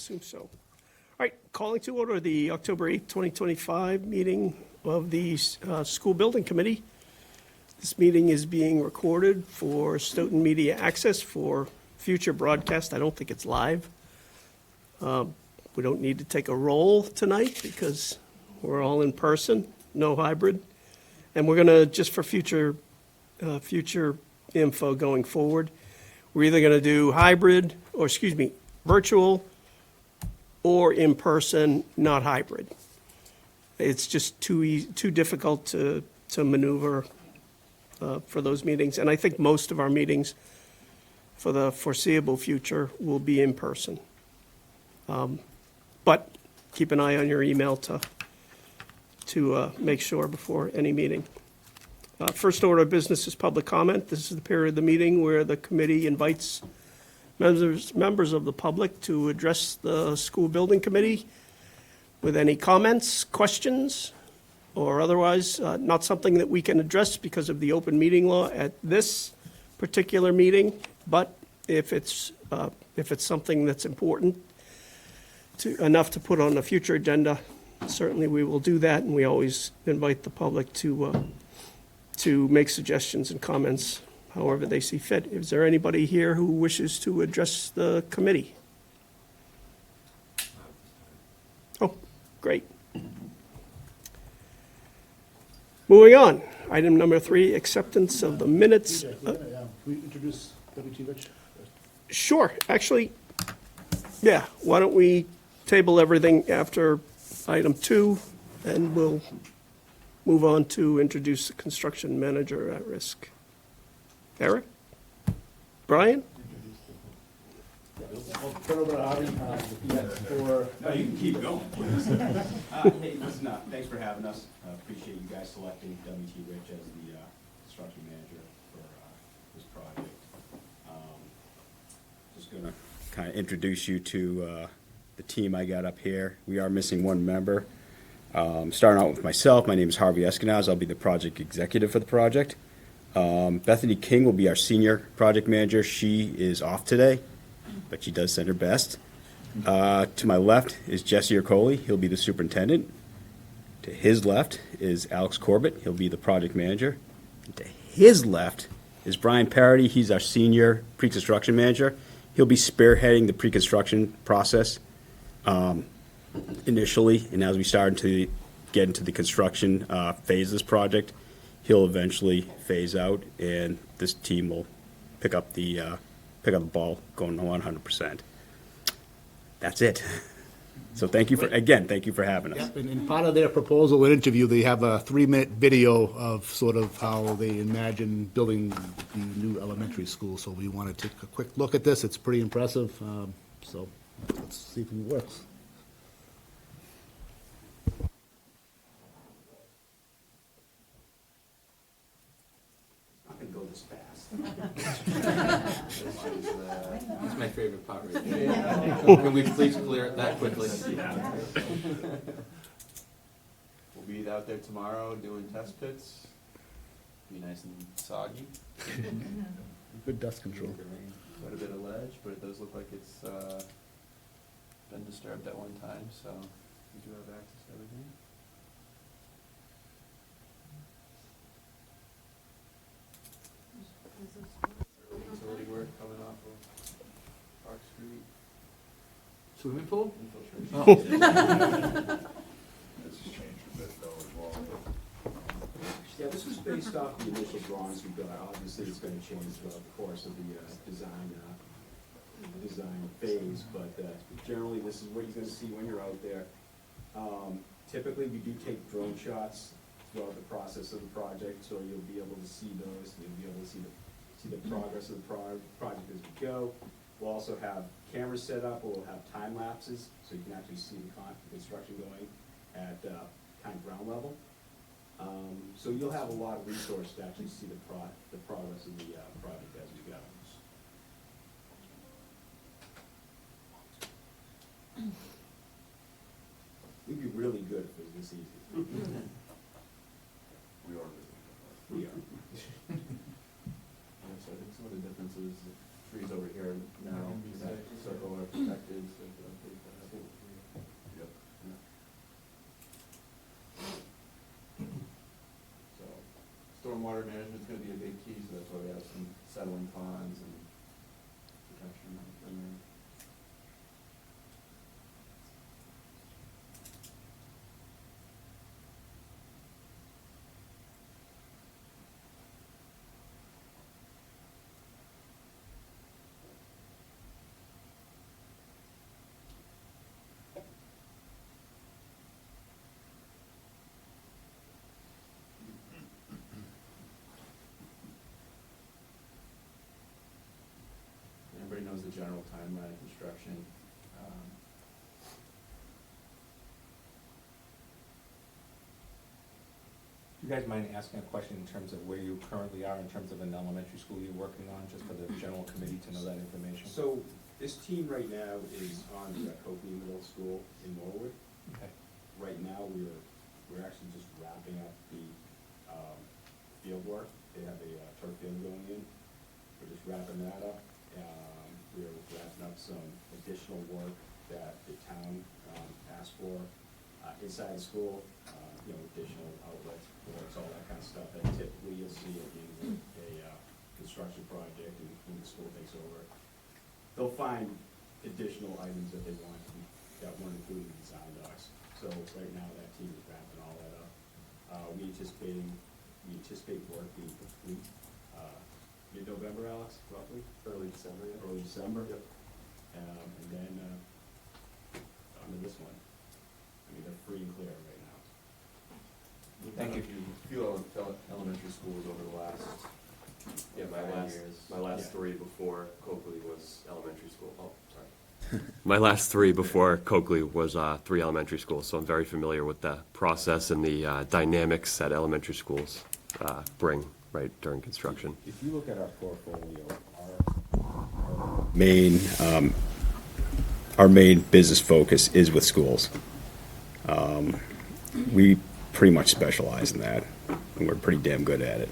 assume so. All right, calling to order the October 8th, 2025 meeting of the School Building Committee. This meeting is being recorded for Stoughton Media Access for future broadcast. I don't think it's live. We don't need to take a roll tonight because we're all in person, no hybrid. And we're going to, just for future info going forward, we're either going to do hybrid, or excuse me, virtual or in person, not hybrid. It's just too difficult to maneuver for those meetings. And I think most of our meetings for the foreseeable future will be in person. But keep an eye on your email to make sure before any meeting. First order of business is public comment. This is the period of the meeting where the committee invites members of the public to address the school building committee with any comments, questions, or otherwise not something that we can address because of the open meeting law at this particular meeting. But if it's something that's important enough to put on a future agenda, certainly we will do that, and we always invite the public to make suggestions and comments however they see fit. Is there anybody here who wishes to address the committee? Oh, great. Moving on. Item number 3, acceptance of the minutes. We introduce W.T. Rich? Sure, actually, yeah, why don't we table everything after item 2, and we'll move on to introduce the construction manager at risk. Eric? Brian? I'll turn over to Avi, for... No, you can keep going. Hey, listen up. Thanks for having us. Appreciate you guys selecting W.T. Rich as the construction manager for this project. Just going to kind of introduce you to the team I got up here. We are missing one member. Starting out with myself, my name is Harvey Eskenazi. I'll be the project executive for the project. Bethany King will be our senior project manager. She is off today, but she does send her best. To my left is Jesse Ercoli. He'll be the superintendent. To his left is Alex Corbett. He'll be the project manager. And to his left is Brian Parity. He's our senior pre-construction manager. He'll be spearheading the pre-construction process initially, and as we start to get into the construction phase of this project, he'll eventually phase out, and this team will pick up the ball going 100%. That's it. So thank you for having us. Yep, and in part of their proposal and interview, they have a 3-minute video of sort of how they imagine building the new elementary school. So we want to take a quick look at this. It's pretty impressive. So let's see if it works. Not going to go this fast. That's my favorite part right there. Can we please clear it that quickly? We'll be out there tomorrow doing test pits. Be nice and soggy. Good dust control. Quite a bit of ledge, but it does look like it's been disturbed at one time, so we do have access to everything. Utility work coming off of Park Street. Swimming pool? Infiltration. Yeah, this was based off the initial drawings we got. Obviously, it's going to change throughout the course of the design phase, but generally, this is what you're going to see when you're out there. Typically, we do take drone shots throughout the process of the project, so you'll be able to see those. You'll be able to see the progress of the project as we go. We'll also have cameras set up. We'll have time lapses, so you can actually see the construction going at kind of ground level. So you'll have a lot of resource to actually see the progress of the project as we go. We'd be really good if it was this easy. We are. We are. So I think some of the differences, the trees over here now, that circle are protected, so pretty fast. stormwater management's gonna be a big key, so that's why we have some settling ponds and protection in there. Everybody knows the general timeline of construction. Do you guys mind asking a question in terms of where you currently are in terms of an elementary school you're working on, just for the general committee to know that information? So this team right now is on the Copley Middle School in Norwood. Okay. Right now, we're actually just wrapping up the field work. They have a turf field going in. We're just wrapping that up. We're wrapping up some additional work that the town asked for inside the school, additional outlets, ports, all that kind of stuff that typically you'll see in a construction project and when the school takes over. They'll find additional items that they want that weren't included in the design docs. So right now, that team is wrapping all that up. We anticipate work being complete mid-November, Alex, roughly? Early December, yeah. Early December? Yep. And then, on to this one. I mean, they're free and clear right now. We've Thank done you. a few elementary schools over the last, Yeah, 5 years. my last Yeah. three before Coakley was elementary school. Oh, sorry. My last three before Coakley was three elementary schools, so I'm very familiar with the process and the dynamics that elementary schools bring right during construction. If you look at our portfolio, our main business focus is with schools. We pretty much specialize in that, and we're pretty damn good at it.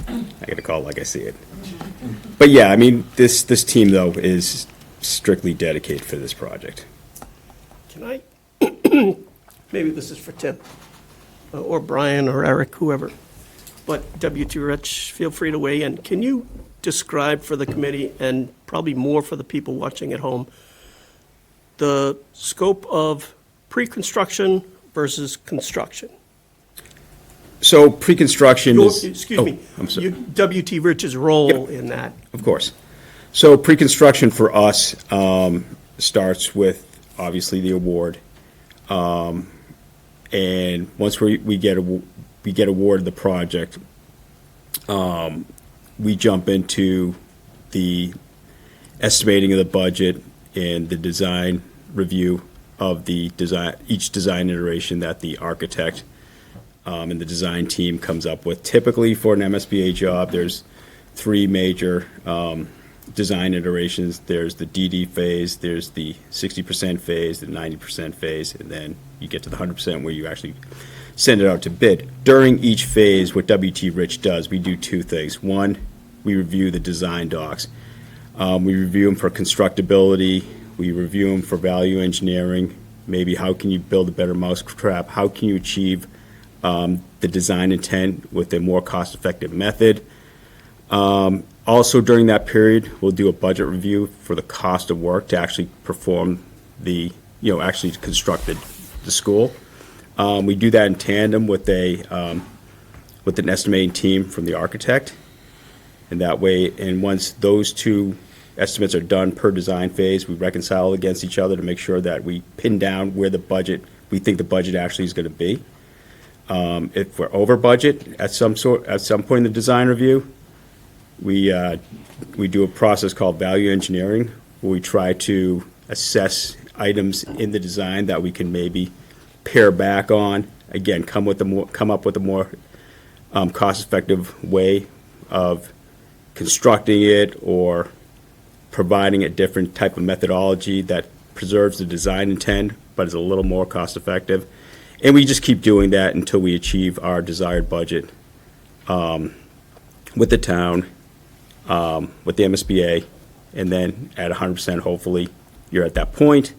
I gotta call it like I see it. But yeah, I mean, this team, though, is strictly dedicated for this project. Can I, maybe this is for Tim, or Brian, or Eric, whoever, but W.T. Rich, feel free to weigh in. Can you describe for the committee, and probably more for the people watching at home, the scope of pre-construction versus construction? So pre-construction is... Excuse oh, me. I'm sorry. W.T. Rich's role in that. Of course. So pre-construction for us starts with, obviously, the award. And once we get awarded the project, we jump into the estimating of the budget and the design review of each design iteration that the architect and the design team comes up with. Typically, for an MSBA job, there's three major design iterations. There's the DD phase, there's the 60% phase, the 90% phase, and then you get to the 100% where you actually send it out to bid. During each phase, what WT Rich does, we do two things. One, we review the design docs. We review them for constructability. We review them for value engineering. Maybe how can you build a better mousetrap? How can you achieve the design intent with a more cost-effective method? Also, during that period, we'll do a budget review for the cost of work to actually perform actually construct the school. We do that in tandem with an estimating team from the architect. And that way, and once those two estimates are done per design phase, we reconcile against each other to make sure that we pin down where we think the budget actually is going to be. If we're over budget at some point in the design review, we do a process called value engineering, where we try to assess items in the design that we can maybe pare back on. Again, come up with a more cost-effective way of constructing it, or providing a different type of methodology that preserves the design intent but is a little more cost-effective. And we just keep doing that until we achieve our desired budget with the town, with the MSBA, and then at 100%, hopefully, you're at that point.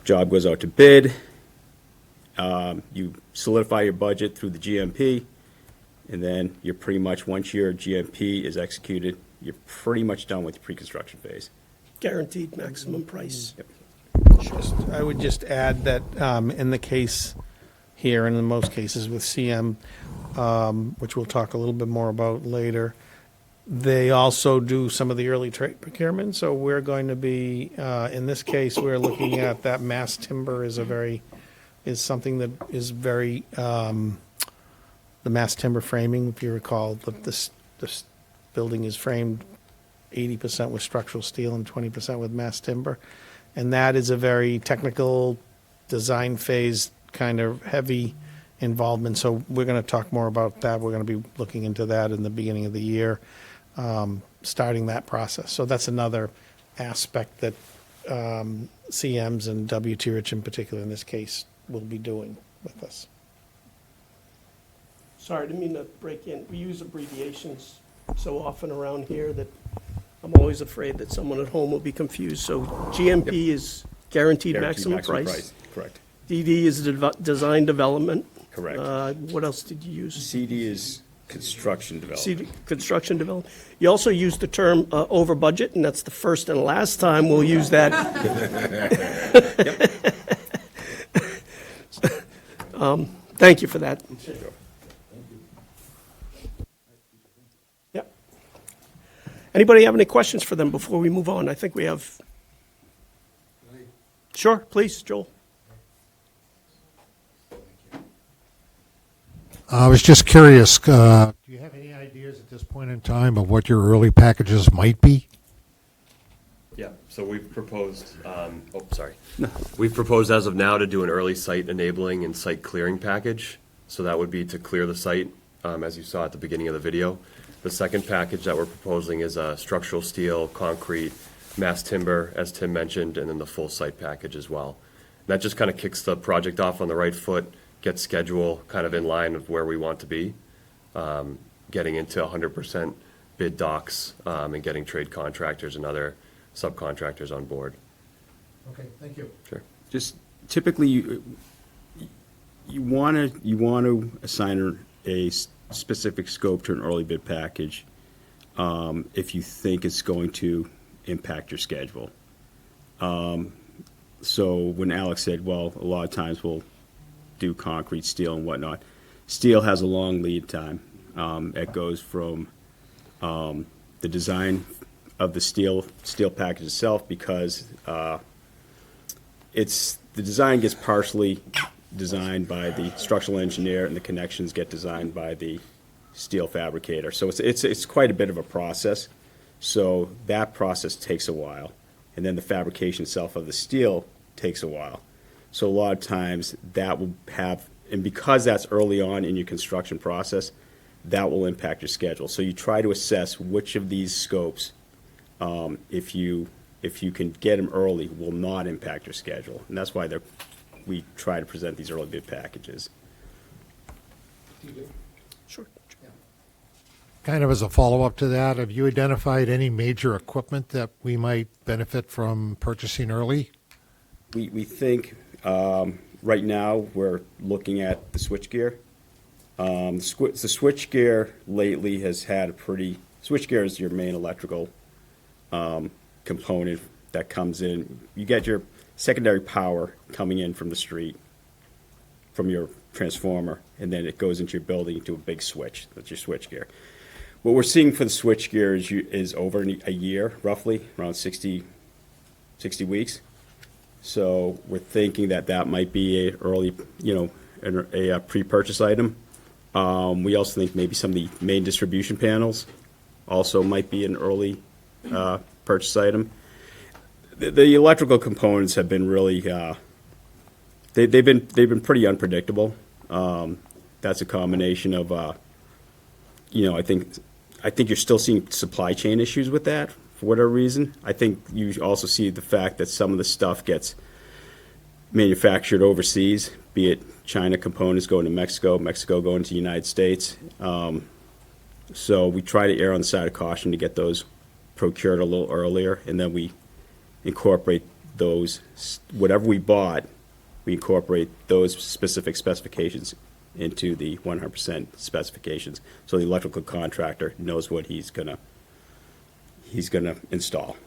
Job goes out to bid. You solidify your budget through the GMP, and then you're pretty much, once your GMP is executed, you're pretty much done with the pre-construction phase. Guaranteed maximum price. I would just add that in the case here, and in most cases with CM, which we'll talk a little bit more about later, they also do some of the early trade procurement. So we're going to be, in this case, we're looking at that mass timber is something that is very, the mass timber framing, if you recall, this building is framed 80% with structural steel and 20% with mass timber. And that is a very technical design phase, kind of heavy involvement. So we're going to talk more about that. We're going to be looking into that in the beginning of the year, starting that process. So that's another aspect that CMs and WT Rich in particular in this case will be doing with us. Sorry, I didn't mean to break in. We use abbreviations so often around here that I'm always afraid that someone at home will be confused. So GMP is guaranteed maximum price. Correct. DD is design development. Correct. What else did you use? CD is construction development. CD, construction development. You also used the term over budget, and that's the first and last time we'll use that. Thank you for that. Yep. Anybody have any questions for them before we move on? I think we have. Sure, please, Joel. I was just curious, do you have any ideas at this point in time of what your early packages might be? Yeah, so we've proposed, We've proposed as of now to do an early site enabling and site clearing package. So that would be to clear the site, as you saw at the beginning of the video. The second package that we're proposing is structural steel, concrete, mass timber, as Tim mentioned, and then the full site package as well. That just kind of kicks the project off on the right foot, gets schedule kind of in line with where we want to be, getting into 100% bid docs, and getting trade contractors and other subcontractors on board. Okay, thank you. Sure. Just typically, you want to assign a specific scope to an early bid package if you think it's going to impact your schedule. So when Alex said, well, a lot of times we'll do concrete, steel, and whatnot, steel has a long lead time. It goes from the design of the steel package itself, because the design gets partially designed by the structural engineer, and the connections get designed by the steel fabricator. So it's quite a bit of a process. So that process takes a while, and then the fabrication itself of the steel takes a while. So a lot of times that will have, and because that's early on in your construction process, that will impact your schedule. So you try to assess which of these scopes, if you can get them early, will not impact your schedule. And that's why we try to present these early bid packages. Sure. Kind of as a follow-up to that, have you identified any major equipment that we might benefit from purchasing early? We think, right now, we're looking at the switchgear. The switchgear lately has had switchgear is your main electrical component that comes in. You get your secondary power coming in from the street, from your transformer, and then it goes into your building to a big switch. That's your switchgear. What we're seeing for the switchgear is over a year, roughly, around 60 weeks. So we're thinking that might be a early, a pre-purchase item. We also think maybe some of the main distribution panels also might be an early purchase item. The electrical components have been really, they've been pretty unpredictable. That's a combination of, I think you're still seeing supply chain issues with that for whatever reason. I think you also see the fact that some of the stuff gets manufactured overseas, be it China components going to Mexico, Mexico going to the United States. So we try to err on the side of caution to get those procured a little earlier, and then we incorporate those, whatever we bought, we incorporate those specific specifications into the 100% specifications. So the electrical contractor knows what he's gonna install.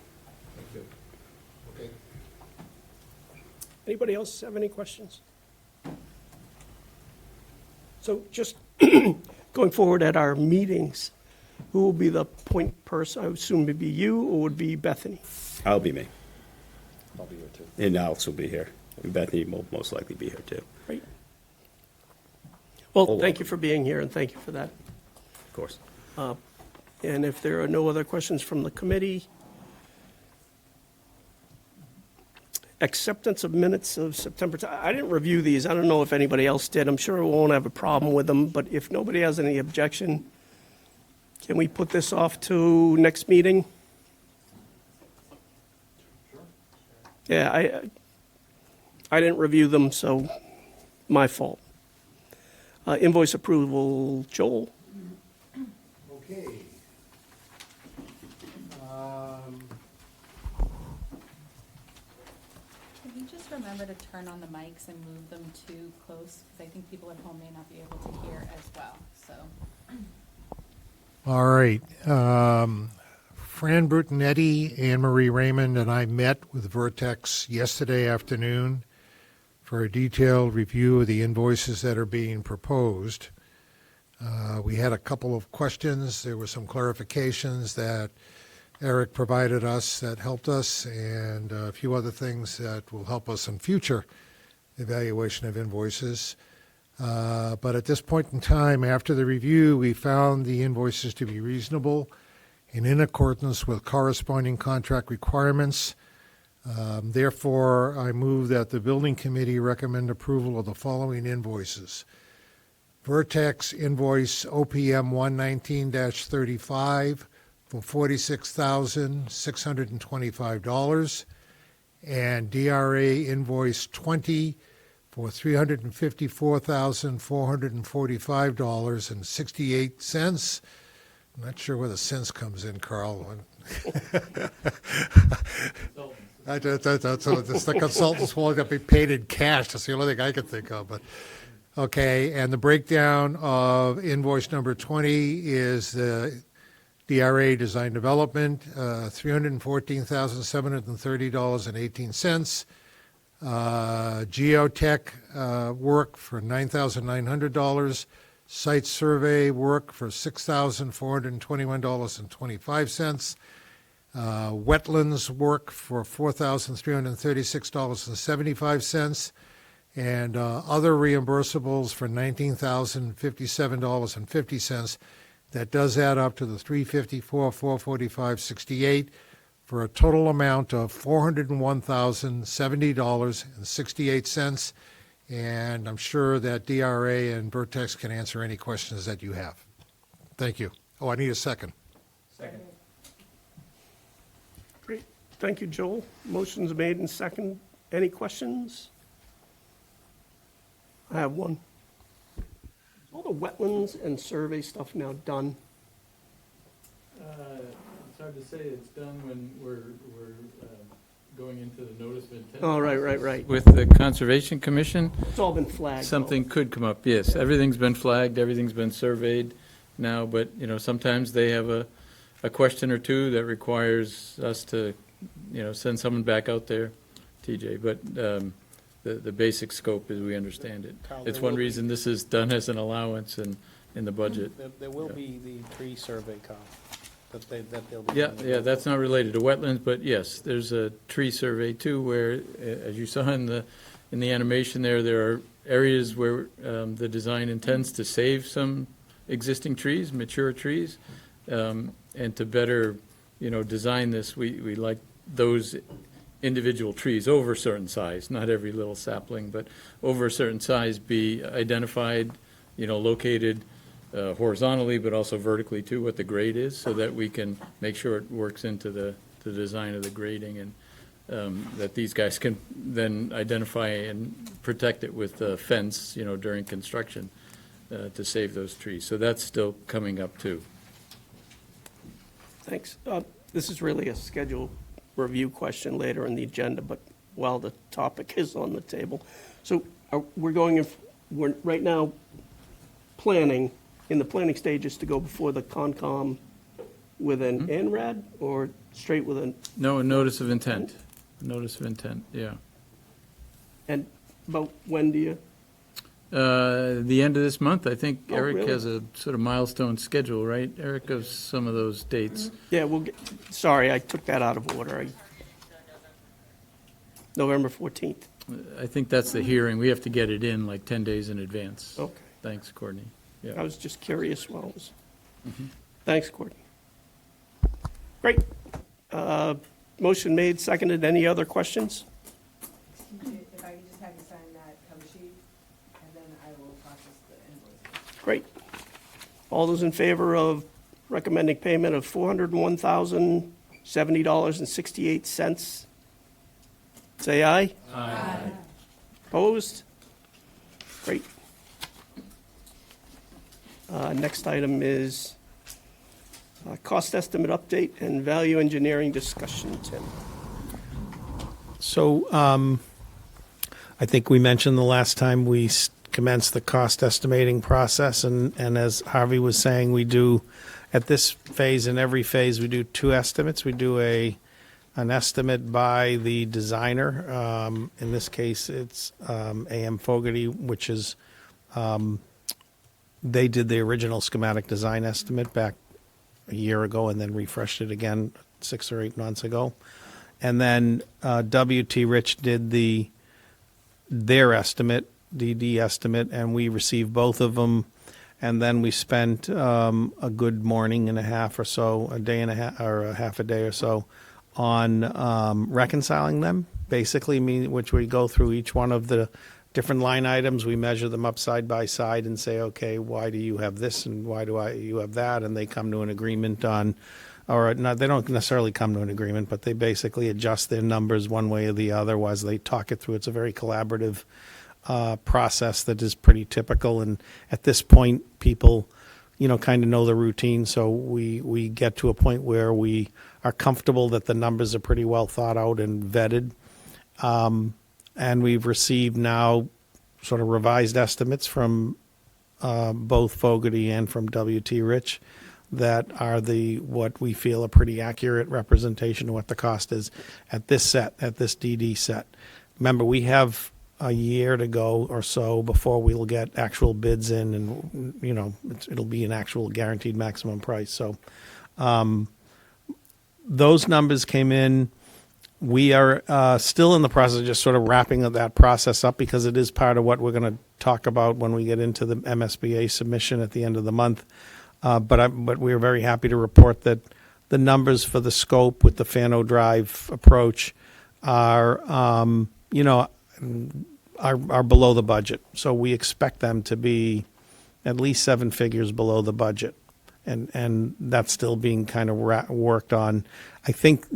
Okay. Anybody else have any questions? So just going forward at our meetings, who will be the point person? I would assume it'd be you, or would be Bethany? I'll be me, I'll be here too. and Alex will be here. And Bethany will most likely be here too, Great. Well, Hold thank on. you for being here, and thank you for that. of course. And if there are no other questions from the committee, acceptance of minutes of September, I didn't review these, I don't know if anybody else did, I'm sure we won't have a problem with them, but if nobody has any objection, can we put this off to next meeting? Yeah, I didn't review them, so my fault. Invoice approval, Joel? Okay. Can you just remember to turn on the mics and move them too close? Because I think people at home may not be able to hear as well, so. All right. Fran Brutonetti, Anne Marie Raymond, and I met with Vertex yesterday afternoon for a detailed review of the invoices that are being proposed. We had a couple of questions. There were some clarifications that Eric provided us that helped us, and a few other things that will help us in future evaluation of invoices. But at this point in time, after the review, we found the invoices to be reasonable and in accordance with corresponding contract requirements. Therefore, I move that the building committee recommend approval of the following invoices. Vertex invoice OPM 119-35 for $46,625, and DRA invoice 20 for $354,445.68. I'm not sure where the cents comes in, Carl. That's the consultants will be paid in cash. That's the only thing I can think of. But okay, and the breakdown of invoice number 20 is the DRA Design Development, $314,730.18. Geotech work for $9,900. Site survey work for $6,421.25. Wetlands work for $4,336.75. And other reimbursables for $19,057.50. That does add up to the $354,445.68 for a total amount of $401,070.68. And I'm sure that DRA and Vertex can answer any questions that you have. Thank you. Oh, I need a second. Second. Great, thank you, Joel. Motion's made and second. Any questions? I have one. All the wetlands and survey stuff now done? It's hard to say. It's done when we're going into the notice of intent. Oh, right. With the Conservation Commission, It's all been flagged. though. something could come up, yes. Everything's been flagged, everything's been surveyed now, but, sometimes they have a question or two that requires us to, send someone back out there, TJ. But the basic scope as we understand it. Carl, It's there one will be- reason this is done as an allowance in the budget. There will be the tree survey, Carl, that they'll be. Yeah, doing. yeah, that's not related to wetlands, but yes, there's a tree survey too, where, as you saw in the animation there are areas where the design intends to save some existing trees, mature trees, and to better, design this, we like those individual trees over a certain size, not every little sapling, but over a certain size, be identified, located horizontally, but also vertically too, what the grade is, so that we can make sure it works into the design of the grading, and that these guys can then identify and protect it with a fence, during construction, to save those trees. So that's still coming up too. Thanks. This is really a schedule review question later in the agenda, but while the topic is on the table. So we're right now, planning, in the planning stages to go before the Concom with an NRAD or straight with an, No, a notice of intent. Notice of intent, yeah. and about when do you? The end of this month, I think Oh, Eric really? has a sort of milestone schedule, right? Eric, of some of those dates. Yeah, we'll get, sorry, I took that out of order. November 14th. I think that's the hearing. We have to get it in like 10 days in advance. Okay. Thanks, Courtney. I Yeah. was just curious while it was. Thanks, Courtney. Great. Motion made, seconded. Any other questions? If I could just have you sign that cover sheet, and then I will process the invoices. Great. All those in favor of recommending payment of $401,070.68, say aye. Aye. Opposed? Great. Next item is cost estimate update and value engineering discussion, Tim. So I think we mentioned the last time we commenced the cost estimating process, and as Harvey was saying, we do, at this phase, in every phase, we do two estimates. We do an estimate by the designer. In this case, it's AM Fogarty, which is, they did the original schematic design estimate back a year ago and then refreshed it again 6 or 8 months ago. And then W.T. Rich did their estimate, DD estimate, and we received both of them. And then we spent a good morning and a half or so, a day and a half, or a half a day or so, on reconciling them, basically, which we go through each one of the different line items. We measure them up side by side and say, okay, why do you have this and why do you have that? And they come to an agreement on, or not, they don't necessarily come to an agreement, but they basically adjust their numbers one way or the other as they talk it through. It's a very collaborative process that is pretty typical. And at this point, people, kind of know the routine. So we get to a point where we are comfortable that the numbers are pretty well thought out and vetted. And we've received now sort of revised estimates from both Fogarty and from W.T. Rich that are what we feel a pretty accurate representation of what the cost is at this DD set. Remember, we have a year to go or so before we'll get actual bids in, and it'll be an actual guaranteed maximum price. So those numbers came in. We are still in the process of just sort of wrapping that process up, because it is part of what we're going to talk about when we get into the MSBA submission at the end of the month. But we are very happy to report that the numbers for the scope with the Fano Drive approach are below the budget. So we expect them to be at least 7 figures below the budget, and that's still being kind of worked on. I think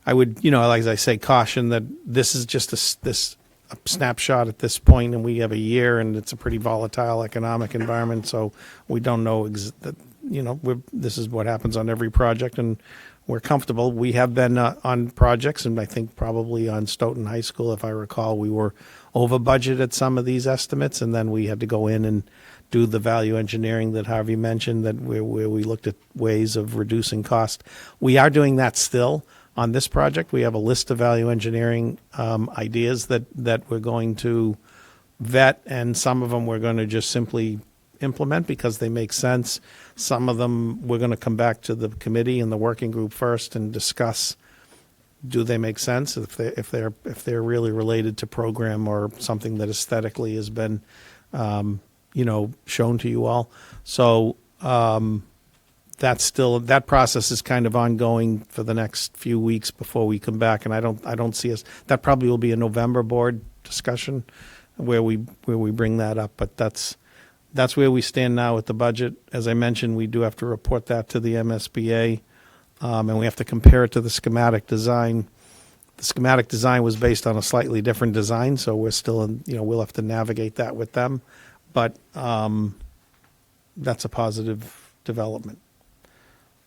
I would, like I say, caution that this is just a snapshot at this point, and we have a year, and it's a pretty volatile economic environment, so we don't know this is what happens on every project, and we're comfortable. We have been on projects, and I think probably on Stoughton High School, if I recall, we were over budget at some of these estimates, and then we had to go in and do the value engineering that Harvey mentioned, where we looked at ways of reducing cost. We are doing that still. On this project, we have a list of value engineering ideas that we're going to vet, and some of them we're going to just simply implement because they make sense. Some of them we're going to come back to the committee and the working group first and discuss, do they make sense, if they're really related to program or something that aesthetically has been shown to you all. So that process is kind of ongoing for the next few weeks before we come back, and I don't see us. That probably will be a November board discussion where we bring that up. But that's where we stand now with the budget. As I mentioned, we do have to report that to the MSBA, and we have to compare it to the schematic design. The schematic design was based on a slightly different design, so we're still we'll have to navigate that with them. But that's a positive development.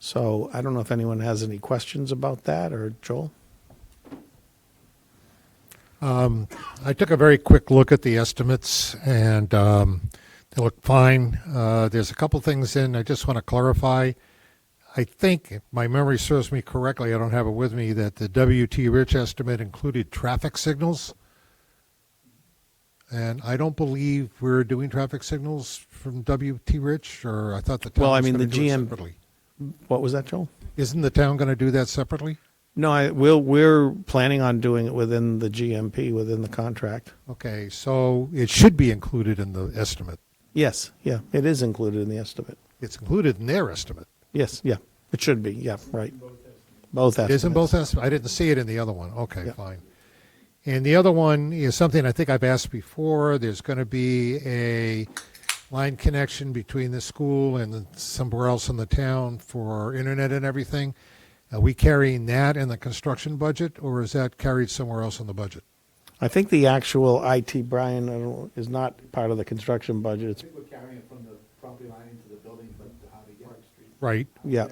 So I don't know if anyone has any questions about that, or Joel? I took a very quick look at the estimates, and They look fine. There's a couple things in I just want to clarify. I think, if my memory serves me correctly, I don't have it with me, that the W.T. Rich estimate included traffic signals. And I don't believe we're doing traffic signals from W.T. Rich, or I thought the town Well, I was mean, going the to do it GM separately. What was that, Joel? Isn't the town going to do that separately? No, we're planning on doing it within the GMP, within the contract. Okay, so it should be included in the estimate. Yes, yeah, it is included in the estimate. It's included in their estimate. Yes, yeah, it should be, yeah, right. Both estimates. It is in both estimates? I didn't see it in the other one. Okay, Yeah. fine. And the other one is something I think I've asked before. There's going to be a line connection between the school and somewhere else in the town for internet and everything. Are we carrying that in the construction budget, or is that carried somewhere else in the budget? I think the actual IT, Brian, is not part of the construction budget. It's, we're carrying it from the property line into the building, but how to get it. Right. yeah,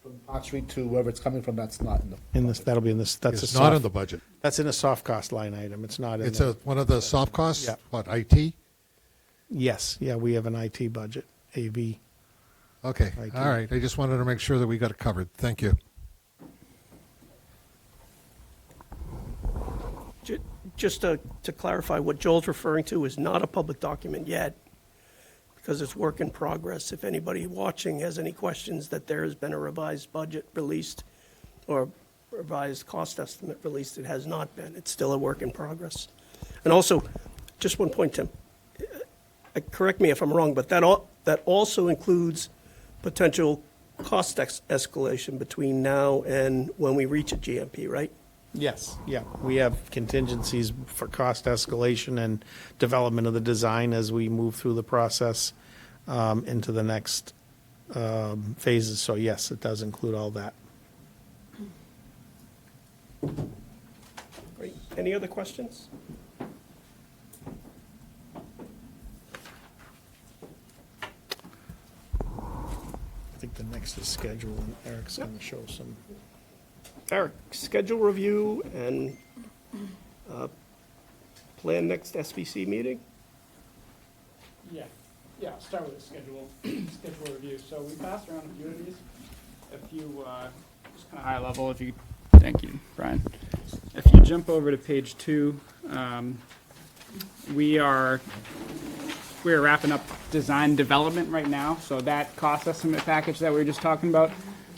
From Park Street to wherever it's coming from, that's not in the. in this, that'll be in this, that's a It's not in soft, the budget. that's in a soft cost line item. It's not in It's the, one of the soft costs? Yeah. What, IT? yes, yeah, we have an IT budget, AV. Okay, IT. all right. I just wanted to make sure that we got it covered. Thank you. Just to clarify, what Joel's referring to is not a public document yet, because it's work in progress. If anybody watching has any questions that there has been a revised budget released or revised cost estimate released, it has not been. It's still a work in progress. And also, just one point, Tim, correct me if I'm wrong, but that also includes potential cost escalation between now and when we reach a GMP, right? Yes, yeah, we have contingencies for cost escalation and development of the design as we move through the process into the next phases. So yes, it does include all that. Great. Any other questions? I think the next is schedule, and Eric's going to show some. Eric, schedule review and plan next SBC meeting? Yeah, I'll start with the schedule review. So we passed around a few of these, just kind of high level, thank you, Brian. If you jump over to page 2, we're wrapping up design development right now. So that cost estimate package that we were just talking about,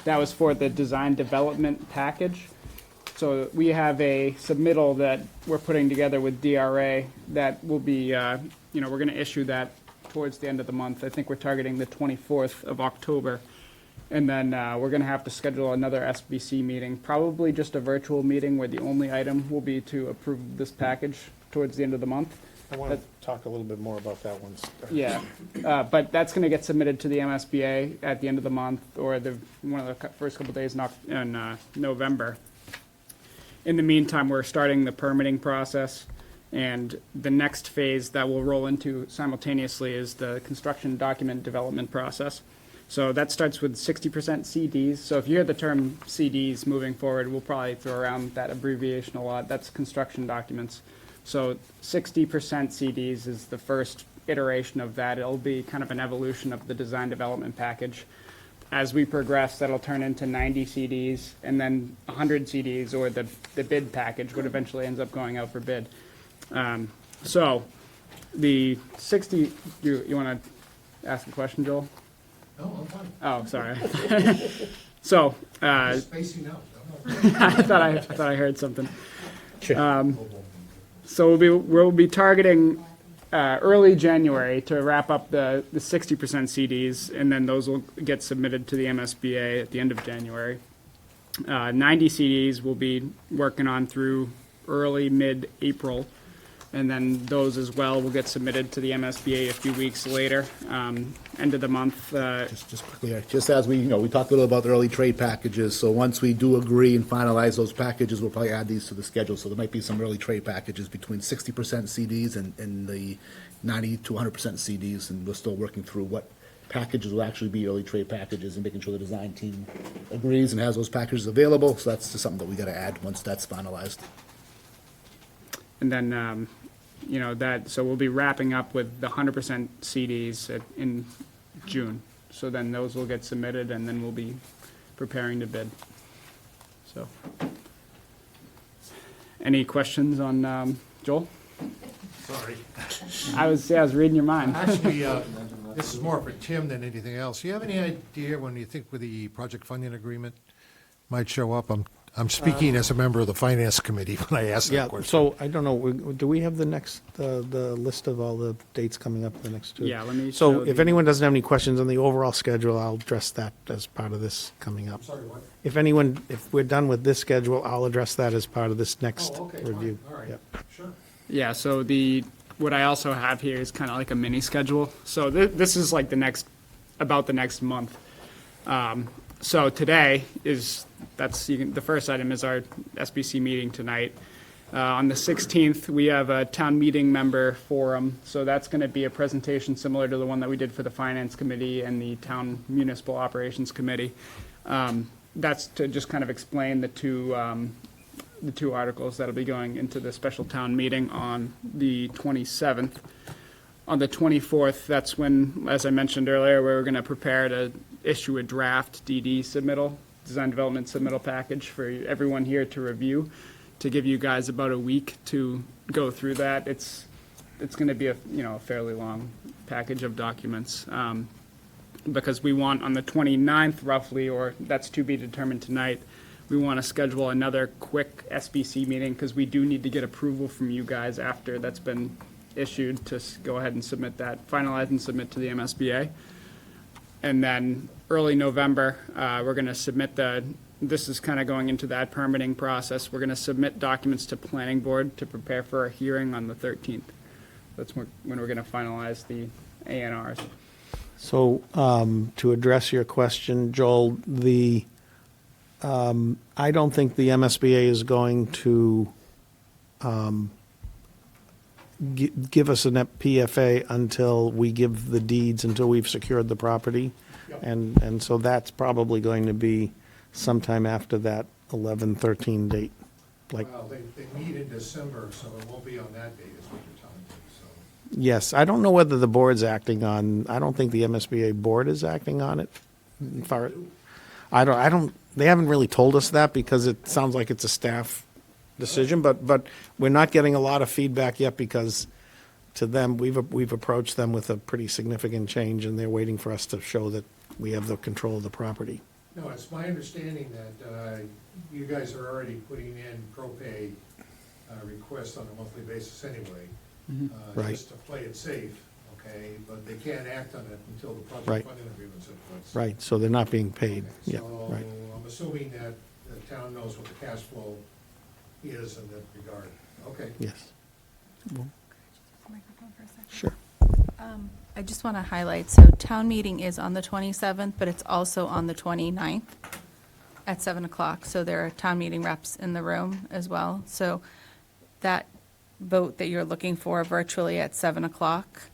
that was for the design development package. So we have a submittal that we're putting together with DRA that will be, we're going to issue that towards the end of the month. I think we're targeting the 24th of October. And then we're going to have to schedule another SBC meeting, probably just a virtual meeting where the only item will be to approve this package towards the end of the month. I want to talk a little bit more about that one. Yeah, but that's going to get submitted to the MSBA at the end of the month or one of the first couple days in November. In the meantime, we're starting the permitting process, and the next phase that we'll roll into simultaneously is the construction document development process. So that starts with 60% CDs. So if you hear the term CDs moving forward, we'll probably throw around that abbreviation a lot. That's construction documents. So 60% CDs is the first iteration of that. It'll be kind of an evolution of the design development package. As we progress, that'll turn into 90 CDs, and then 100 CDs, or the bid package, what eventually ends up going out for bid. So the 60, you want to ask a question, Joel? No, I'm fine. Oh, sorry. So, Spacing out. I thought I heard something. So we'll be targeting early January to wrap up the 60% CDs, and then those will get submitted to the MSBA at the end of January. 90 CDs we'll be working on through early mid-April, and then those as well will get submitted to the MSBA a few weeks later, end of the month. Just quickly, Eric, just as we talked a little about the early trade packages, so once we do agree and finalize those packages, we'll probably add these to the schedule, so there might be some early trade packages between 60% CDs and the 90 to 100% CDs, and we're still working through what packages will actually be early trade packages and making sure the design team agrees and has those packages available, so that's just something that we gotta add once that's finalized. And then you know, so we'll be wrapping up with the 100% CDs in June. So then those will get submitted, and then we'll be preparing to bid. So, any questions on Joel? Sorry. I was reading your mind. Actually, this is more for Tim than anything else. Do you have any idea when you think with the project funding agreement might show up? I'm speaking as a member of the finance committee when I ask Yeah, that question. so I don't know, do we have the next, the list of all the dates coming up the next two? Yeah, let me So show if the- anyone doesn't have any questions on the overall schedule, I'll address that as part of this coming up. Sorry, what? If we're done with this schedule, I'll address that as part of this next Oh, okay, fine. review. All right, Yep. sure. Yeah, so what I also have here is kind of like a mini schedule. So this is like about the next month. So today the first item is our SBC meeting tonight. On the 16th, we have a town meeting member forum. So that's going to be a presentation similar to the one that we did for the Finance Committee and the Town Municipal Operations Committee. That's to just kind of explain the two articles that'll be going into the special town meeting on the 27th. On the 24th, that's when, as I mentioned earlier, we're going to prepare to issue a draft DD submittal, design development submittal package for everyone here to review, to give you guys about a week to go through that. It's going to be a fairly long package of documents. Because we want on the 29th roughly, or that's to be determined tonight, we want to schedule another quick SBC meeting because we do need to get approval from you guys after that's been issued to go ahead and submit that, finalize and submit to the MSBA. And then early November, we're going to submit this is kind of going into that permitting process. We're going to submit documents to planning board to prepare for a hearing on the 13th. That's when we're going to finalize the ANRs. So to address your question, Joel, I don't think the MSBA is going to give us a PFA until we give the deeds, until we've secured the property. Yep. And so that's probably going to be sometime after that 11/13 date. Like, Well, they meet in December, so it won't be on that date, is what you're telling me, so. yes, I don't know whether the board's acting on, I don't think the MSBA board is acting on it. I don't, they haven't really told us that because it sounds like it's a staff decision, but we're not getting a lot of feedback yet because to them, we've approached them with a pretty significant change and they're waiting for us to show that we have the control of the property. No, it's my understanding that you guys are already putting in ProPay requests on a monthly basis anyway. Right. Just to play it safe, okay, but they can't act on it until the Right. project funding agreement's in place. Right, so they're not being paid. Okay, Yeah, so right. I'm assuming that the town knows what the cash flow is in that regard. Okay. Yes, Microphone for a second. sure. I just want to highlight, so town meeting is on the 27th, but it's also on the 29th at 7 o'clock. So there are town meeting reps in the room as well. So that vote that you're looking for virtually at 7 o'clock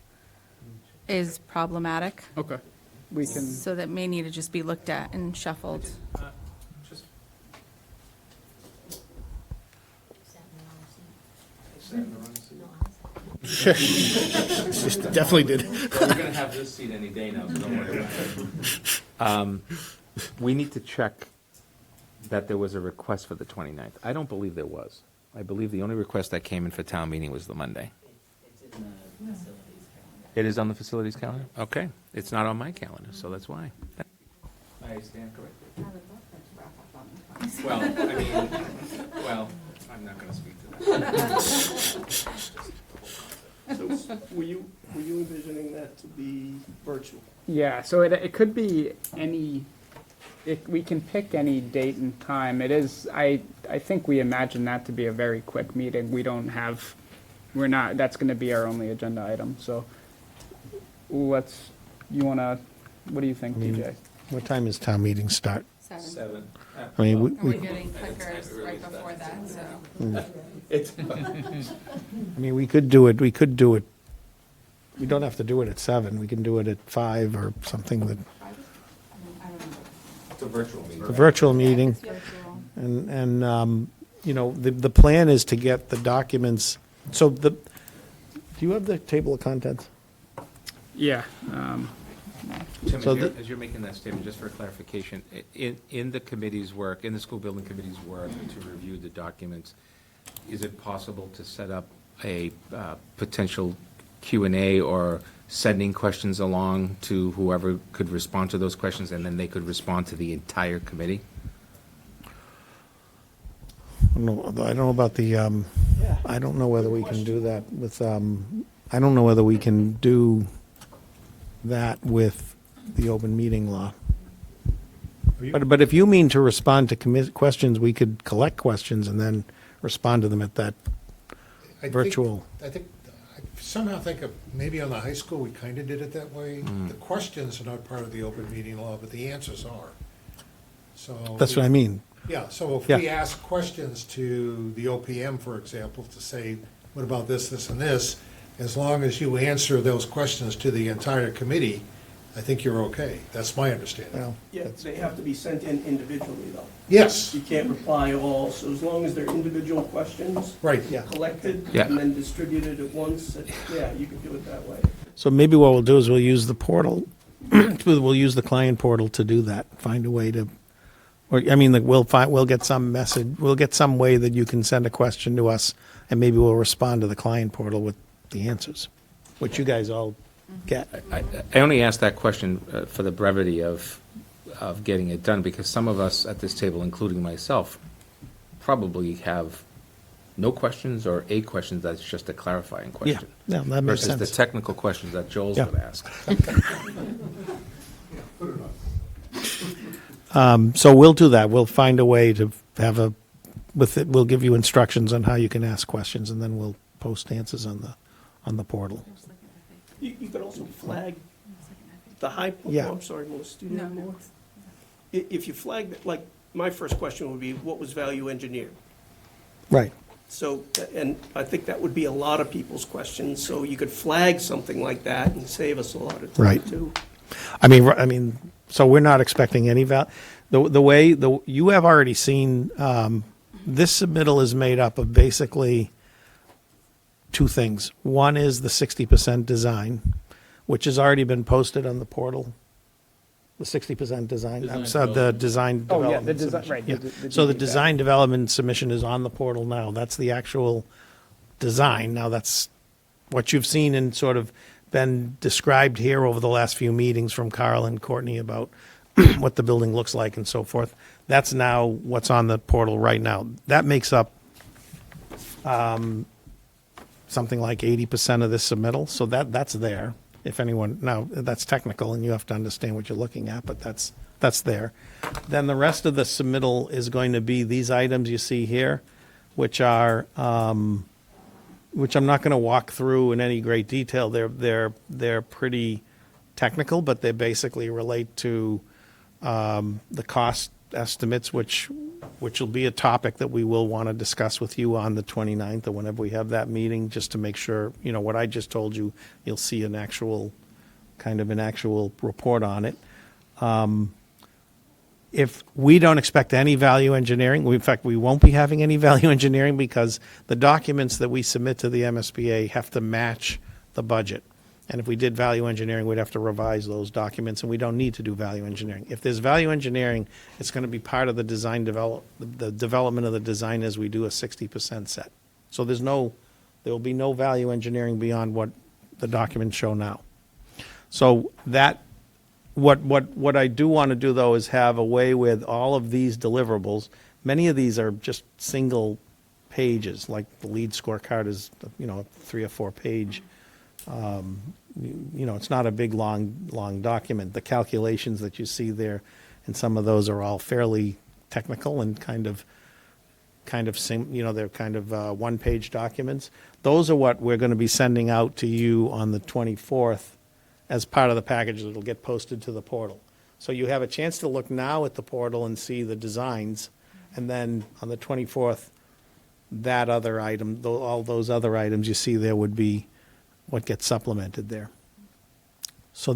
is problematic. Okay. We can, So that may need to just be looked at and shuffled. Just Definitely did. Well, we're gonna have this seat any day now, so don't worry about it. We need to check that there was a request for the 29th. I don't believe there was. I believe the only request that came in for town meeting was the Monday. It is on the facilities calendar? Okay. It's not on my calendar, so that's why. I stand corrected. Well, I mean, well, I'm not gonna speak to that. So were you envisioning that to be virtual? yeah, so it could be we can pick any date and time. It is, I think we imagine that to be a very quick meeting. That's gonna be our only agenda item, so what do you think, TJ? What time does town meeting start? 7. I mean, We're we, getting clickers right before that, so. I mean, we could do it, we don't have to do it at 7, we can do it at 5 or something that, It's a virtual meeting. a virtual meeting. Virtual. And the plan is to get the documents, so Do you have the table of contents? Yeah. Tim, So as you're making that statement, just for clarification, in the committee's work, in the school building committee's work to review the documents, is it possible to set up a potential Q&A or sending questions along to whoever could respond to those questions, and then they could respond to the entire committee? I don't know about the, I don't know whether we can do that with, I don't know whether we can do that with the open meeting law. But if you mean to respond to questions, we could collect questions and then respond to them at that virtual. I somehow think of, maybe on the high school, we kind of did it that way. The questions are not part of the open meeting law, but the answers are. So. That's what I mean. Yeah, so if Yeah. we ask questions to the OPM, for example, to say, what about this, this, and this, as long as you answer those questions to the entire committee, I think you're okay. That's my understanding. Well, Yeah, they have to be sent in individually, though. Yes, You can't reply all, so as long as they're individual questions right. Yeah. collected Yeah. and then distributed at once, yeah, you can do it that way. So maybe what we'll do is we'll use the portal, we'll use the client portal to do that, find a way to, or, I mean, like, we'll get some message, we'll get some way that you can send a question to us, and maybe we'll respond to the client portal with the answers, which you guys all get. I only asked that question for the brevity of getting it done, because some of us at this table, including myself, probably have no questions or a question that's just a clarifying question. Yeah, that makes Versus the sense. technical questions that Joel's Yeah. going to ask. So we'll do that. We'll find a way to have a, with it, we'll give you instructions on how you can ask questions, and then we'll post answers on the portal. You could also flag the high, Yeah. oh, I'm sorry, Melissa, do you No, have no. more? If you flag, like, my first question would be, what was value engineered? Right. So, and I think that would be a lot of people's questions, so you could flag something like that and save us a lot of time, Right. too. I mean, so we're not expecting any you have already seen, this submittal is made up of basically two things. One is the 60% design, which has already been posted on the portal. The 60% design, Design so the design Oh, yeah, development. the design, submission. right. Yeah. So the design development submission is on the portal now. That's the actual design. Now, that's what you've seen and sort of been described here over the last few meetings from Carl and Courtney about what the building looks like and so forth. That's now what's on the portal right now. That makes up something like 80% of this submittal, so that's there. If anyone, now, that's technical, and you have to understand what you're looking at, but that's there. Then the rest of the submittal is going to be these items you see here, which are, which I'm not going to walk through in any great detail. They're pretty technical, but they basically relate to the cost estimates, which will be a topic that we will want to discuss with you on the 29th or whenever we have that meeting, just to make sure, what I just told you, you'll see an actual report on it. If we don't expect any value engineering, in fact, we won't be having any value engineering because the documents that we submit to the MSBA have to match the budget. And if we did value engineering, we'd have to revise those documents, and we don't need to do value engineering. If there's value engineering, it's going to be part of the the development of the design as we do a 60% set. So there will be no value engineering beyond what the documents show now. So what I do want to do, though, is have a way with all of these deliverables. Many of these are just single pages, like the lead scorecard is, a 3 or 4 page. It's not a big, long document. The calculations that you see there, and some of those are all fairly technical and they're kind of one-page documents. Those are what we're going to be sending out to you on the 24th as part of the package that will get posted to the portal. So you have a chance to look now at the portal and see the designs, and then on the 24th, that other item, all those other items you see there would be what gets supplemented there. So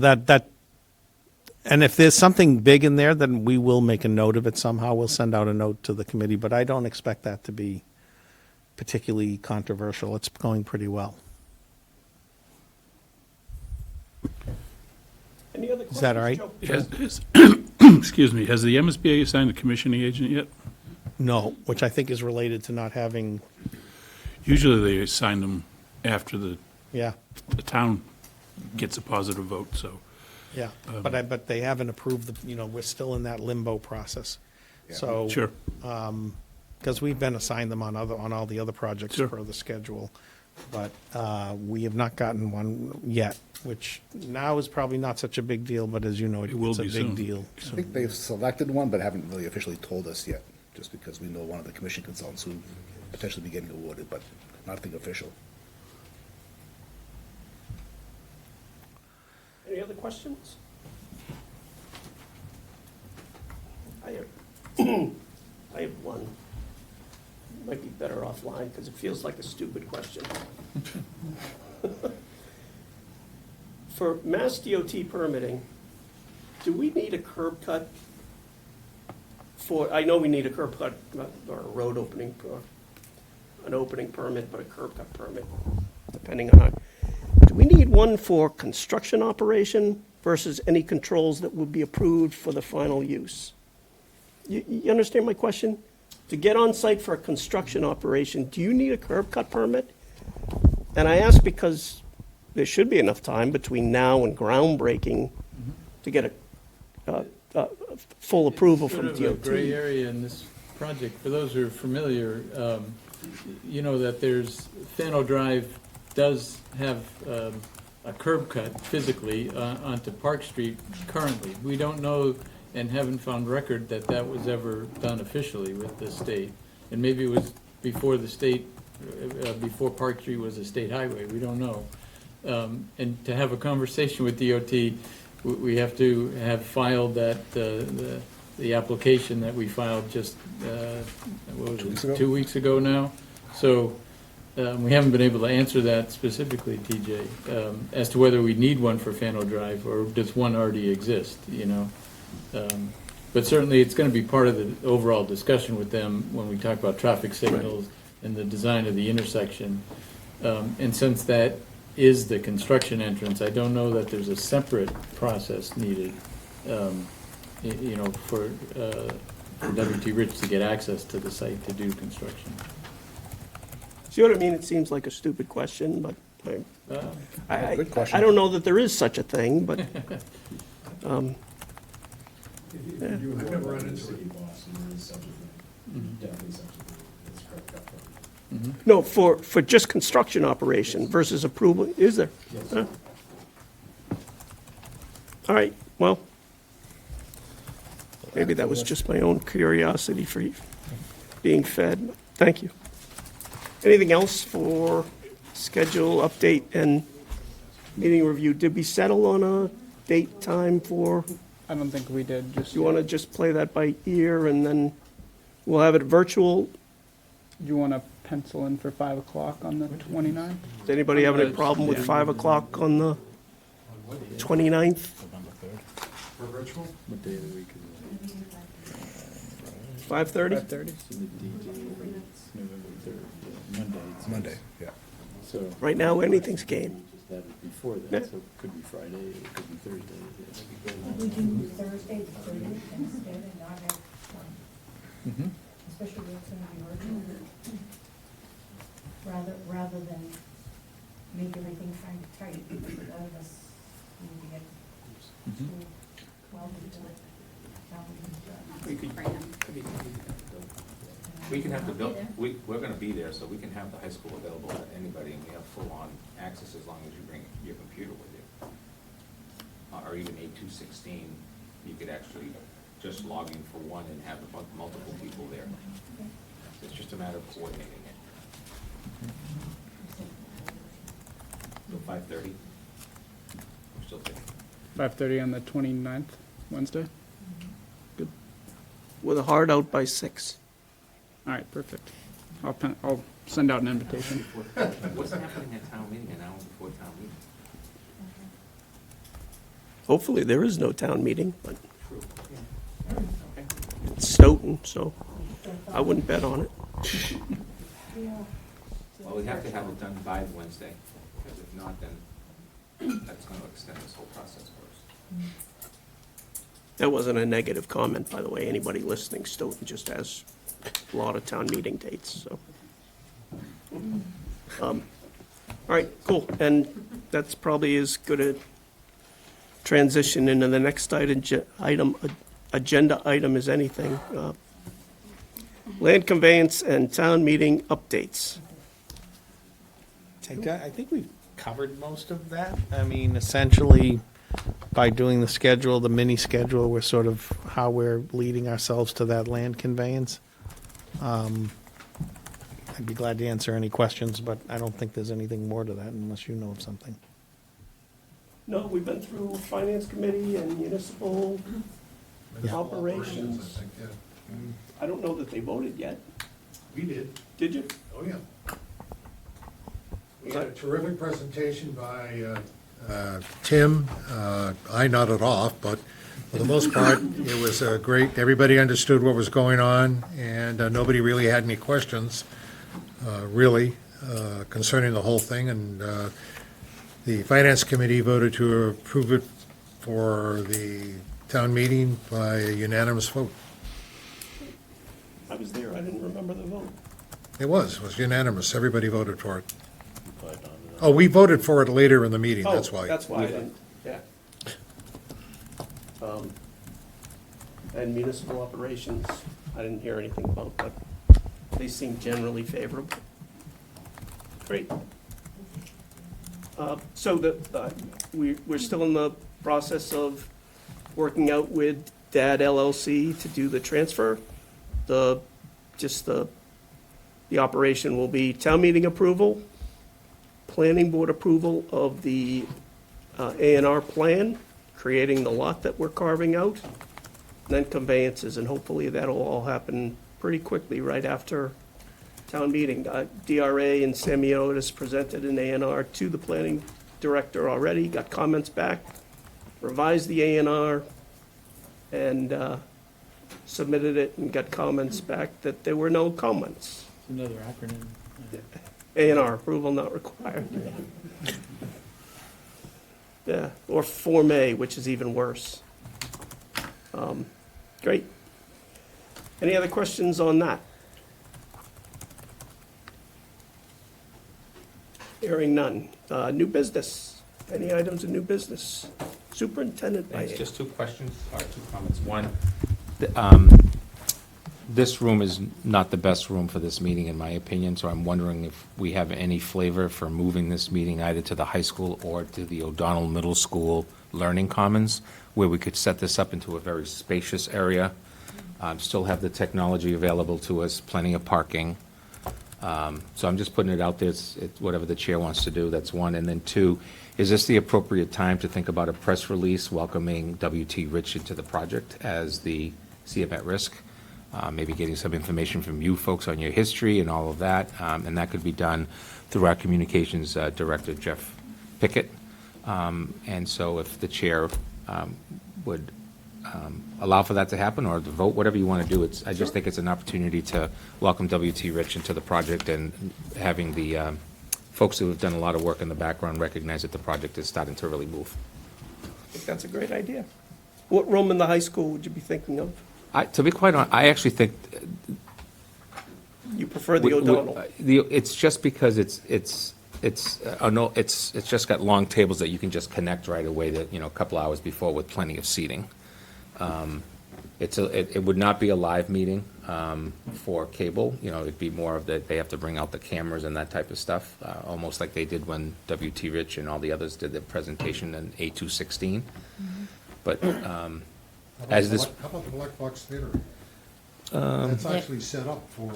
and if there's something big in there, then we will make a note of it somehow. We'll send out a note to the committee, but I don't expect that to be particularly controversial. It's going pretty well. Is that all right? Excuse me, has the MSBA assigned a commissioning agent yet? No, which I think is related to not having, Usually they assign them after the yeah, town gets a positive vote, so. yeah. But they haven't approved, we're still in that limbo process. So. Sure. Because we've been assigned them on all the other projects Sure. per the schedule. But we have not gotten one yet, which now is probably not such a big deal, but as you know, It will it's a be big soon. deal. I think they've selected one, but haven't really officially told us yet, just because we know one of the commission consultants who potentially be getting awarded, but nothing official. Any other questions? I have, I have one. Might be better offline, because it feels like a stupid question. For Mass DOT permitting, do we need a curb cut for, I know we need a curb cut, or a road opening, an opening permit, but a curb cut permit, depending on, do we need one for construction operation versus any controls that would be approved for the final use? You understand my question? To get on site for a construction operation, do you need a curb cut permit? And I ask because there should be enough time between now and groundbreaking to get a full approval from Sort of a gray DOT. area in this project. For those who are familiar, you know that Fano Drive does have a curb cut physically onto Park Street currently. We don't know and haven't found record that that was ever done officially with the state. And maybe it was before the state, before Park Street was a state highway, we don't know. And to have a conversation with DOT, we have to have filed that, the application that we filed just, what was 2 weeks it, ago? 2 weeks ago now. So we haven't been able to answer that specifically, TJ, as to whether we need one for Fano Drive or does one already exist, you know? But certainly, it's going to be part of the overall discussion with them when we talk about traffic signals and the design of the intersection. And since that is the construction entrance, I don't know that there's a separate process needed, you know, for W.T. Rich to get access to the site to do construction. See what I mean? It seems like a stupid question, but Good question. I don't know that there is such a thing, but I've never run into city boss, and there is such a thing, definitely such a thing, it's curb cut permit. no, for just construction operation versus approval, is there? Yes. Huh? All right, well, maybe that was just my own curiosity for being fed. Thank you. Anything else for schedule, update, and meeting review? Did we settle on a date, time for, I don't think we did, just. do you want to just play that by ear, and then we'll have it virtual? Do you want to pencil in for 5 o'clock on the 29th? Does anybody have any problem with 5 o'clock on the 29th? For virtual? What day of the week is 5:30? 5:30? it? November 3rd, yeah, Monday. It's Monday, yeah. So. Right now, anything's game. Just have it before Yeah. that, so it could be Friday, it could be Thursday. We can do Thursday, the 30th instead, and not have, Mm-hmm. especially if it's gonna be virtual. Rather than make everything kind of tight, because a lot of us need to get to 12 before town meeting's done. We can have the bill, we're gonna be there, so we can have the high school available to anybody, and we have full-on access as long as you bring your computer with you. Or even A216, you could actually just log in for one and have multiple people there. It's just a matter of coordinating it. So 5:30? I'm still thinking. 5:30 on the 29th, Wednesday? With a hard out by 6. All right, perfect. I'll send out an invitation. What's happening at town meeting an hour before town meeting? Hopefully, there is no town meeting, but True. Okay. it's Stoughton, so I wouldn't bet on it. Well, we have to have it done by Wednesday, because if not, then that's gonna extend this whole process for us. That wasn't a negative comment, by the way. Anybody listening, Stoughton just has a lot of town meeting dates, so. All right, cool. And that's probably as good a transition into the next agenda item as anything. Land conveyance and town meeting updates. Take that. I think we've covered most of that. I mean, essentially, by doing the schedule, the mini schedule, we're sort of how we're leading ourselves to that land conveyance. I'd be glad to answer any questions, but I don't think there's anything more to that unless you know of something. No, we've been through finance committee and municipal operations. I don't know that they voted yet. We did. Did you? Oh, yeah. We had a terrific presentation by Tim. I nodded off, but for the most part, it was great. Everybody understood what was going on, and nobody really had any questions, really, concerning the whole thing. And the Finance Committee voted to approve it for the town meeting by a unanimous vote. I was there. I didn't remember the vote. It was unanimous. Everybody voted for it. Oh, we voted for it later in the meeting, that's why. Oh, that's why I didn't, yeah. And municipal operations, I didn't hear anything about, but they seem generally favorable. Great. So we're still in the process of working out with DAD LLC to do the transfer. The operation will be town meeting approval, planning board approval of the A&R plan, creating the lot that we're carving out, and then conveyances, and hopefully that'll all happen pretty quickly right after town meeting. DRA and Semiotis presented an A&R to the planning director already, got comments back, revised the A&R, and submitted it and got comments back that there were no comments. Another acronym. A&R, approval not required. Yeah, or Form A, which is even worse. Great. Any other questions on that? Hearing none. New business. Any items of new business? Superintendent Thanks. Byers. Just two questions, or two comments. One, this room is not the best room for this meeting, in my opinion, so I'm wondering if we have any flavor for moving this meeting either to the high school or to the O'Donnell Middle School Learning Commons, where we could set this up into a very spacious area, still have the technology available to us, plenty of parking. So I'm just putting it out there, it's whatever the chair wants to do, that's one. And then two, is this the appropriate time to think about a press release welcoming W.T. Rich into the project as the CM at risk? Maybe getting some information from you folks on your history and all of that. And that could be done through our communications director, Jeff Pickett. And so if the chair would allow for that to happen, or the vote, whatever you want to do, I just think it's an opportunity to welcome W.T. Rich into the project, and having the folks who have done a lot of work in the background recognize that the project is starting to really move. I think that's a great idea. What room in the high school would you be thinking of? To be quite honest, I actually think You prefer the O'Donnell? it's just because it's just got long tables that you can just connect right away, that, a couple hours before, with plenty of seating. It would not be a live meeting for cable, it'd be more of that they have to bring out the cameras and that type of stuff, almost like they did when W.T. Rich and all the others did their presentation in A216. But as this. How about the Black Box Theater? That's actually set up for.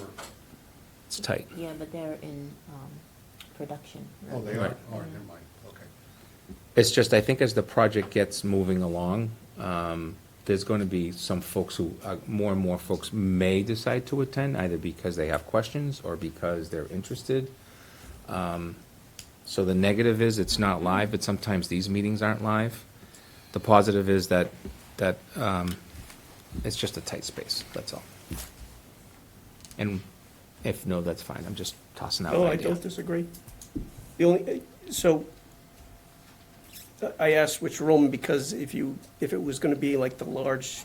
It's tight. Yeah, but they're in production. Oh, they are? Right. Oh, never mind, okay. It's just, I think as the project gets moving along, there's going to be some folks more and more folks may decide to attend, either because they have questions or because they're interested. So the negative is it's not live, but sometimes these meetings aren't live. The positive is that it's just a tight space, that's all. And if no, that's fine, I'm just tossing out an No, I idea. don't disagree. The only, so, I asked which room because if it was gonna be like the large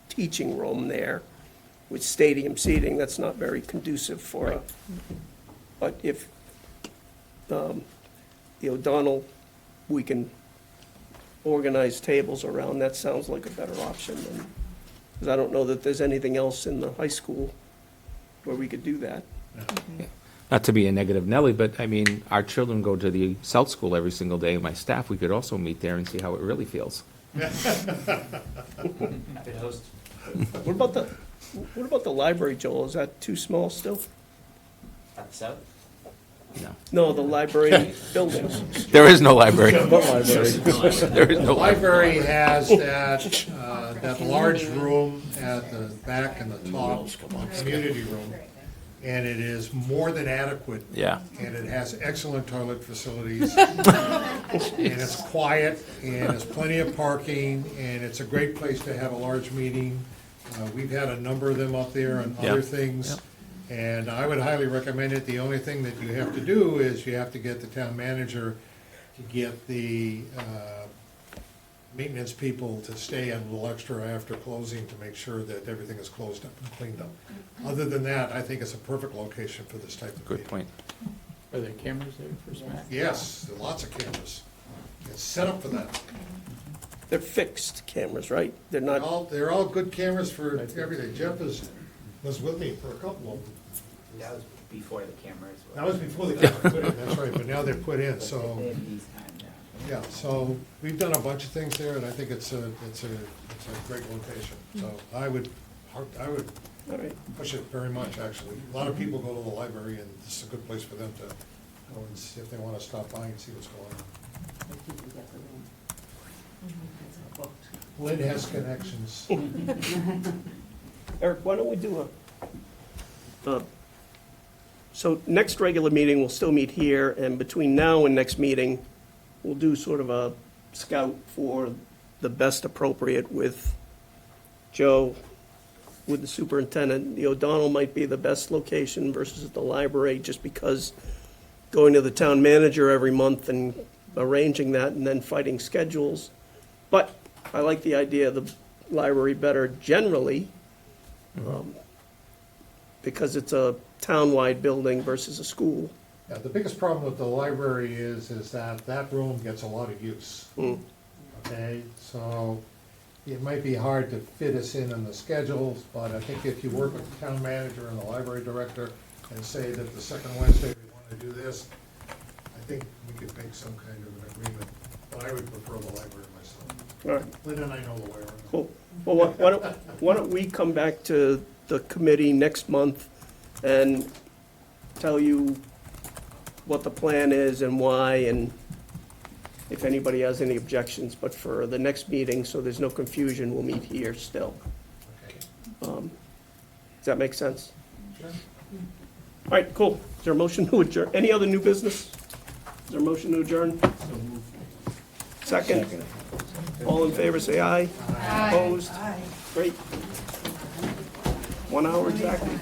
teaching room there with stadium seating, that's not very conducive for a, but if, the O'Donnell, we can organize tables around, that sounds like a better option than, because I don't know that there's anything else in the high school where we could do that. Not to be a negative Nelly, but I mean, our children go to the South School every single day, and my staff, we could also meet there and see how it really feels. Happy to host. What about the library, Joel? Is that too small still? At the south? No. No, the library building. There is no library. There is The no library. library has that large room at the back and the top, community room, and it is more than adequate. Yeah. And it has excellent toilet facilities, and it's quiet, and there's plenty of parking, and it's a great place to have a large meeting. We've had a number of them up there and other Yep. things. Yep. And I would highly recommend it. The only thing that you have to do is you have to get the town manager to get the maintenance people to stay a little extra after closing to make sure that everything is closed up and cleaned up. Other than that, I think it's a perfect location for this type of Good meeting. point. Are there cameras there for Smack? Yes, there are lots of cameras. It's set up for that. They're fixed cameras, right? They're not, They're all good cameras for everything. Jeff was with me for a couple of them. That was before the cameras. That was before they got put in, that's right, but now they're put in, so. They have these kind now. Yeah, so we've done a bunch of things there, and I think it's a great location. So I would all right. push it very much, actually. A lot of people go to the library, and this is a good place for them to go and see if they want to stop by and see what's going on. Lynn has connections. Eric, why don't we do so next regular meeting, we'll still meet here, and between now and next meeting, we'll do sort of a scout for the best appropriate with Joe, with the superintendent. The O'Donnell might be the best location versus the library, just because going to the town manager every month and arranging that and then fighting schedules. But I like the idea of the library better generally, because it's a town-wide building versus a school. Yeah, the biggest problem with the library is that room gets a lot of use. Okay, so it might be hard to fit us in the schedules, but I think if you work with the town manager and the library director and say that the second Wednesday we want to do this, I think we could make some kind of an agreement, but I would prefer the library myself. All right. Lynn and I know the way around. Cool. Well, why don't we come back to the committee next month and tell you what the plan is and why, and if anybody has any objections. But for the next meeting, so there's no confusion, we'll meet here still. Okay. Does that make sense? Sure. All right, cool. Is there a motion to adjourn? Any other new business? Is there a motion to adjourn? Second? All in favor, say aye. Aye. Opposed? Great. 1 hour exactly.